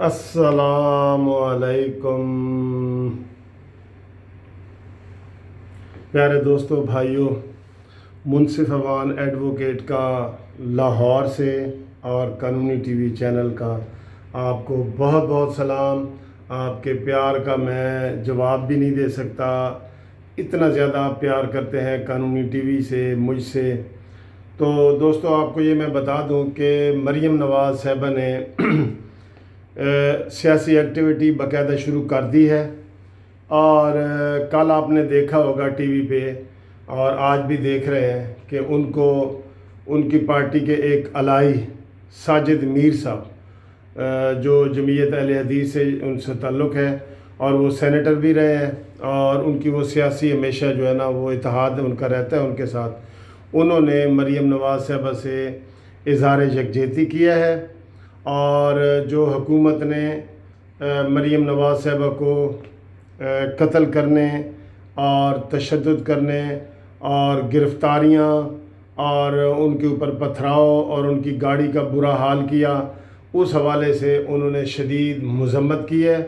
अस्सलाम वालेकुम प्यारे दोस्तों भाइयों, मुनसिफ अवान एडवोकेट का लाहौर से और कानूनी टीवी चैनल का आपको बहुत बहुत सलाम। आपके प्यार का मैं जवाब भी नहीं दे सकता, इतना ज़्यादा आप प्यार करते हैं कानूनी टीवी से, मुझसे। तो दोस्तों, आपको ये मैं बता दूं कि मरीम नवाज़ साहिबा ने सियासी एक्टिविटी बाकायदा शुरू कर दी है। और कल आपने देखा होगा टीवी पे, और आज भी देख रहे हैं कि उनको उनकी पार्टी के एक अलाई साजिद मीर साहब, जो जमीयत अहले हदीस से उनसे ताल्लुक़ है और वो सेनेटर भी रहे हैं, और उनकी वो सियासी हमेशा जो है ना वो इत्तेहाद उनका रहता है उनके साथ। उन्होंने मरीम नवाज़ साहिबा से इज़हार यकजहती किया है, और जो हुकूमत ने मरीम नवाज़ साहिबा को कत्ल करने और तशद्दुद करने और गिरफ़्तारियाँ और उनके ऊपर पथराव और उनकी गाड़ी का बुरा हाल किया, उस हवाले से उन्होंने शदीद मज़म्मत की है।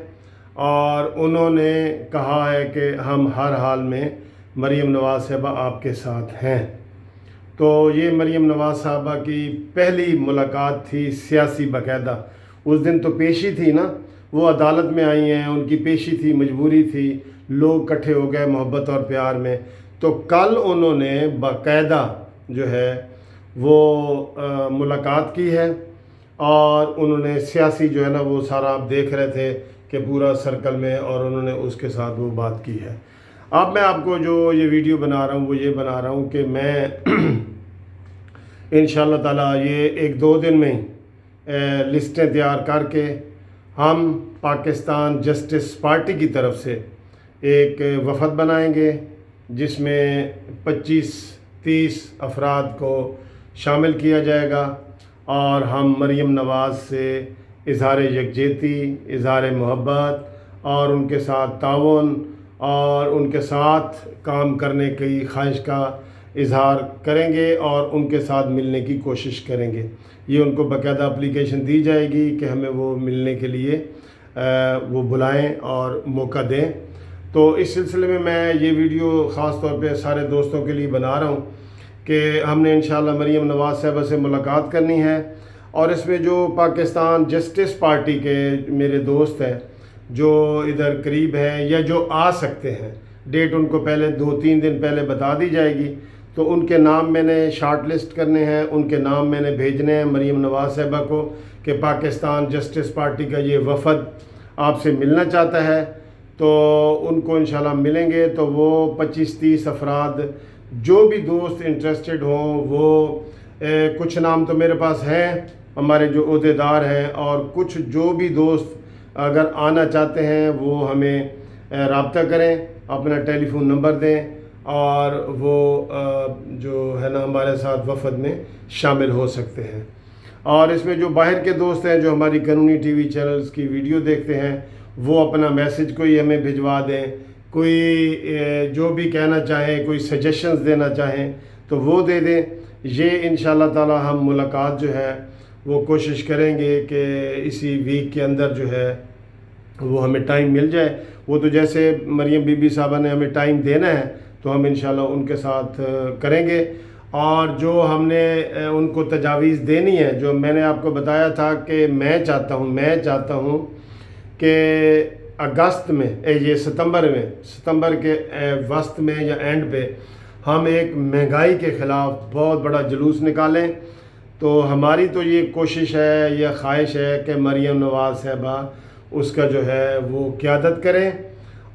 और उन्होंने कहा है कि हम हर हाल में मरीम नवाज़ साहिबा आपके साथ हैं। तो ये मरीम नवाज़ साहिबा की पहली मुलाकात थी सियासी बाकायदा। उस दिन तो पेशी थी ना, वो अदालत में आई हैं, उनकी पेशी थी, मजबूरी थी, लोग इकट्ठे हो गए मोहब्बत और प्यार में। तो कल उन्होंने बाकायदा जो है वो मुलाकात की है, और उन्होंने सियासी जो है ना वो सारा आप देख रहे थे कि पूरा सर्कल में, और उन्होंने उसके साथ वो बात की है। अब मैं आपको जो ये वीडियो बना रहा हूँ वो ये बना रहा हूँ कि मैं इंशाअल्लाह ताला ये एक दो दिन में लिस्टें तैयार करके हम पाकिस्तान जस्टिस पार्टी की तरफ से एक वफ़द बनाएंगे, जिसमें 25-30 अफराद को शामिल किया जाएगा, और हम मरीम नवाज़ से इज़हार यकजहती, इज़हार मोहब्बत और उनके साथ ताउन और उनके साथ काम करने की ख्वाहिश का इज़हार करेंगे और उनके साथ मिलने की कोशिश करेंगे। ये उनको बाकायदा एप्लीकेशन दी जाएगी कि हमें वो मिलने के लिए वो बुलाएं और मौका दें। तो इस सिलसिले में मैं ये वीडियो ख़ास तौर पे सारे दोस्तों के लिए बना रहा हूँ कि हमने इंशाअल्लाह मरीम नवाज़ साहिबा से मुलाकात करनी है। और इसमें जो पाकिस्तान जस्टिस पार्टी के मेरे दोस्त हैं जो इधर करीब हैं या जो आ सकते हैं, डेट उनको पहले 2-3 दिन पहले बता दी जाएगी, तो उनके नाम मैंने शार्ट लिस्ट करने हैं, उनके नाम मैंने भेजने हैं मरीम नवाज़ साहिबा को कि पाकिस्तान जस्टिस पार्टी का ये वफ़द आपसे मिलना चाहता है। तो उनको इंशाल्लाह मिलेंगे। तो वो 25-30 अफराद जो भी दोस्त इंटरेस्टेड हों, वो कुछ नाम तो मेरे पास हैं, हमारे जो ओहदेदार हैं, और कुछ जो भी दोस्त अगर आना चाहते हैं वो हमें रब्ता करें, अपना टेलीफोन नंबर दें, और वो जो है ना हमारे साथ वफ़द में शामिल हो सकते हैं। और इसमें जो बाहर के दोस्त हैं जो हमारी कानूनी टीवी चैनल्स की वीडियो देखते हैं, वो अपना मैसेज कोई हमें भिजवा दें, कोई जो भी कहना चाहें, कोई सजेशंस देना चाहें तो वो दे दें। ये इंशाअल्लाह ताला हम मुलाकात जो है वो कोशिश करेंगे कि इसी वीक के अंदर जो है वो हमें टाइम मिल जाए। वो तो जैसे मरीम बीबी साहबा ने हमें टाइम देना है तो हम इंशाअल्लाह उनके साथ करेंगे। और जो हमने उनको तजावीज़ देनी है, जो मैंने आपको बताया था कि मैं चाहता हूँ कि अगस्त में, ये सितंबर के वस्त में या एंड पे हम एक महंगाई के ख़िलाफ़ बहुत बड़ा जुलूस निकालें। तो हमारी तो ये कोशिश है या ख्वाहिश है कि मरीम नवाज़ साहिबा उसका जो है वो क़यादत करें,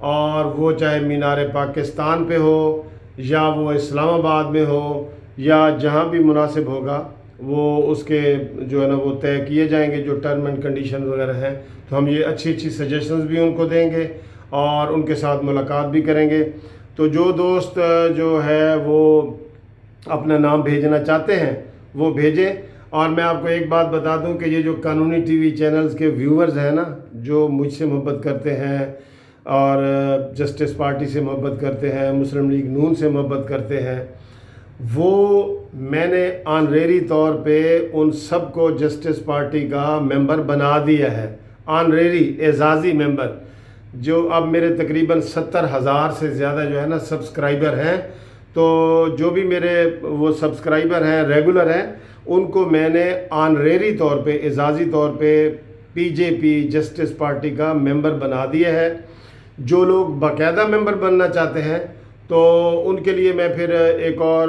और वो चाहे मीनार पाकिस्तान पे हो या वो इस्लामाबाद में हो या जहाँ भी मुनासिब होगा, वो उसके जो है ना वो तय किए जाएंगे जो टर्म एंड कंडीशन वगैरह हैं। तो हम ये अच्छी सजेशंस भी उनको देंगे और उनके साथ मुलाकात भी करेंगे। तो जो दोस्त जो है वो अपना नाम भेजना चाहते हैं वो भेजें। और मैं आपको एक बात बता दूं कि ये जो कानूनी टीवी चैनल्स के व्यूअर्स हैं ना, जो मुझसे मोहब्बत करते हैं और जस्टिस पार्टी से मोहब्बत करते हैं, मुस्लिम लीग नून से मोहब्बत करते हैं, वो मैंने ऑनरेरी तौर पे उन सब को जस्टिस पार्टी का मेंबर बना दिया है। آنریری اعزازی ممبر، جو اب میرے تقریباً 70,000 سے زیادہ جو ہے نا سبسکرائبر ہیں، تو جو بھی میرے وہ سبسکرائبر ہیں ریگولر ہیں، ان کو میں نے آنریری طور پہ اعزازی طور پہ پی جے پی جسٹس پارٹی کا ممبر بنا دیا ہے۔ جو لوگ باقاعدہ ممبر بننا چاہتے ہیں تو ان کے لیے میں پھر ایک اور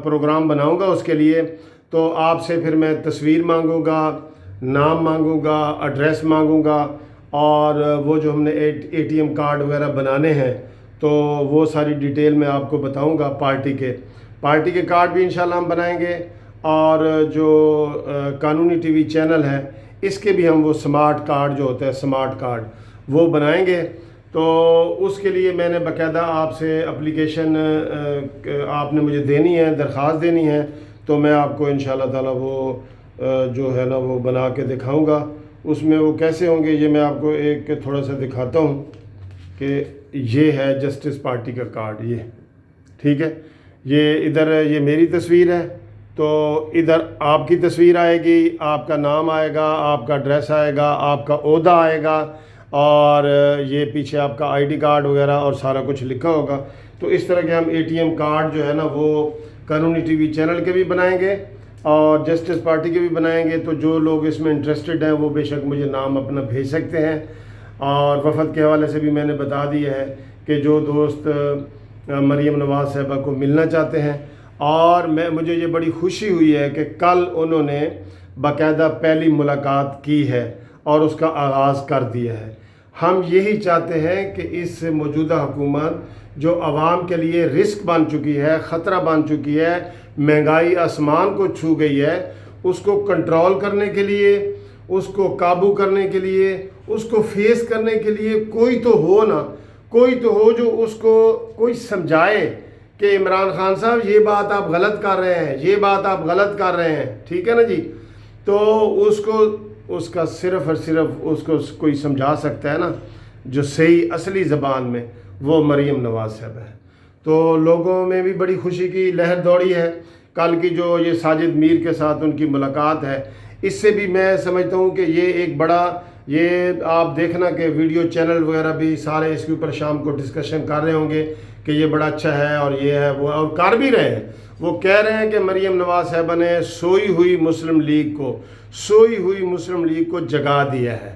پروگرام بناؤں گا، اس کے لیے تو آپ سے پھر میں تصویر مانگوں گا، نام مانگوں گا، ایڈریس مانگوں گا، اور وہ جو ہم نے اے ٹی ایم کارڈ وغیرہ بنانے ہیں تو وہ ساری ڈیٹیل میں آپ کو بتاؤں گا۔ پارٹی کے کارڈ بھی انشاءاللہ ہم بنائیں گے، اور جو قانونی ٹی وی چینل ہے اس کے بھی ہم وہ سمارٹ کارڈ جو ہوتا ہے سمارٹ کارڈ وہ بنائیں گے۔ تو اس کے لیے میں نے باقاعدہ آپ سے اپلیکیشن آپ نے مجھے دینی ہے، درخواست دینی ہے، تو میں آپ کو انشاءاللہ تعالیٰ وہ جو ہے نا وہ بنا کے دکھاؤں گا۔ اس میں وہ کیسے ہوں گے یہ میں آپ کو ایک تھوڑا سا دکھاتا ہوں کہ یہ ہے جسٹس پارٹی کا کارڈ، یہ ٹھیک ہے۔ یہ ادھر یہ میری تصویر ہے، تو ادھر آپ کی تصویر آئے گی، آپ کا نام آئے گا، آپ کا ایڈریس آئے گا، آپ کا عہدہ آئے گا، اور یہ پیچھے آپ کا آئی ڈی کارڈ وغیرہ اور سارا کچھ لکھا ہوگا۔ تو اس طرح کے ہم اے ٹی ایم کارڈ جو ہے نا وہ قانونی ٹی وی چینل کے بھی بنائیں گے اور جسٹس پارٹی کے بھی بنائیں گے۔ تو جو لوگ اس میں انٹرسٹڈ ہیں وہ بے شک مجھے نام اپنا بھیج سکتے ہیں۔ اور وفد کے حوالے سے بھی میں نے بتا دیا ہے کہ جو دوست مریم نواز صاحبہ کو ملنا چاہتے ہیں، اور مجھے یہ بڑی خوشی ہوئی ہے کہ کل انہوں نے باقاعدہ پہلی ملاقات کی ہے اور اس کا آغاز کر دیا ہے۔ ہم یہی چاہتے ہیں کہ اس موجودہ حکومت جو عوام کے لیے رسک بن چکی ہے، خطرہ بن چکی ہے، مہنگائی آسمان کو چھو گئی ہے، اس کو کنٹرول کرنے کے لیے، اس کو قابو کرنے کے لیے، اس کو فیس کرنے کے لیے کوئی تو ہو نا، کوئی تو ہو جو اس کو کوئی سمجھائے کہ عمران خان صاحب یہ بات آپ غلط کر رہے ہیں، یہ بات آپ غلط کر رہے ہیں، ٹھیک ہے نا جی۔ تو اس کا صرف اور صرف اس کو کوئی سمجھا سکتا ہے نا جو صحیح اصلی زبان میں، وہ مریم نواز صاحب ہے۔ تو لوگوں میں بھی بڑی خوشی کی لہر دوڑی ہے۔ کل کی جو یہ ساجد میر کے ساتھ ان کی ملاقات ہے، اس سے بھی میں سمجھتا ہوں کہ یہ ایک بڑا، یہ آپ دیکھنا کہ ویڈیو چینل وغیرہ بھی سارے اس کے اوپر شام کو ڈسکشن کر رہے ہوں گے کہ یہ بڑا اچھا ہے اور یہ ہے وہ، اور کر بھی رہے ہیں۔ وہ کہہ رہے ہیں کہ مریم نواز صاحبہ نے سوئی ہوئی مسلم لیگ کو جگا دیا ہے۔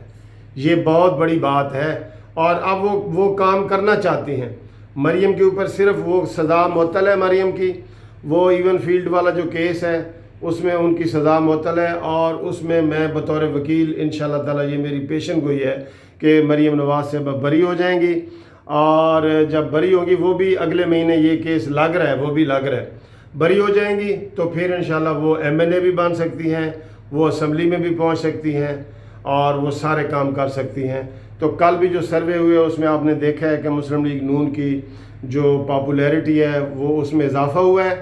یہ بہت بڑی بات ہے، اور اب وہ کام کرنا چاہتی ہیں۔ مریم کے اوپر صرف وہ سزا معطل ہے، مریم کی وہ ایون فیلڈ والا جو کیس ہے اس میں ان کی سزا معطل ہے، اور اس میں میں بطور وکیل انشاءاللہ تعالیٰ یہ میری پیشن گوئی ہے کہ مریم نواز صاحبہ بری ہو جائیں گی، اور جب بری ہوگی، وہ بھی اگلے مہینے یہ کیس لگ رہا ہے، وہ بھی لگ رہا ہے، بری ہو جائیں گی تو پھر انشاءاللہ وہ ایم این اے بھی بن سکتی ہیں، وہ اسمبلی میں بھی پہنچ سکتی ہیں، اور وہ سارے کام کر سکتی ہیں۔ تو کل بھی جو سروے ہوئے اس میں آپ نے دیکھا ہے کہ مسلم لیگ نون کی جو پاپولیرٹی ہے وہ اس میں اضافہ ہوا ہے،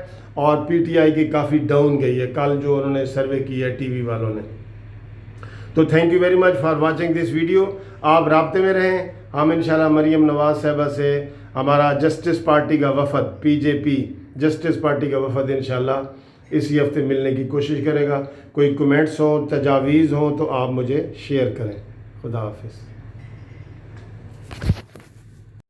اور پی ٹی آئی کی کافی ڈاؤن گئی ہے کل جو انہوں نے سروے کی ہے ٹی وی والوں نے۔ تو thank you very much for watching this video. آپ رابطے میں رہیں، ہم انشاءاللہ مریم نواز صاحبہ سے ہمارا جسٹس پارٹی کا وفد، پی جے پی جسٹس پارٹی کا وفد انشاءاللہ اسی ہفتے ملنے کی کوشش کرے گا۔ کوئی کمنٹس ہوں، تجاویز ہوں تو آپ مجھے شیئر کریں۔ خدا حافظ۔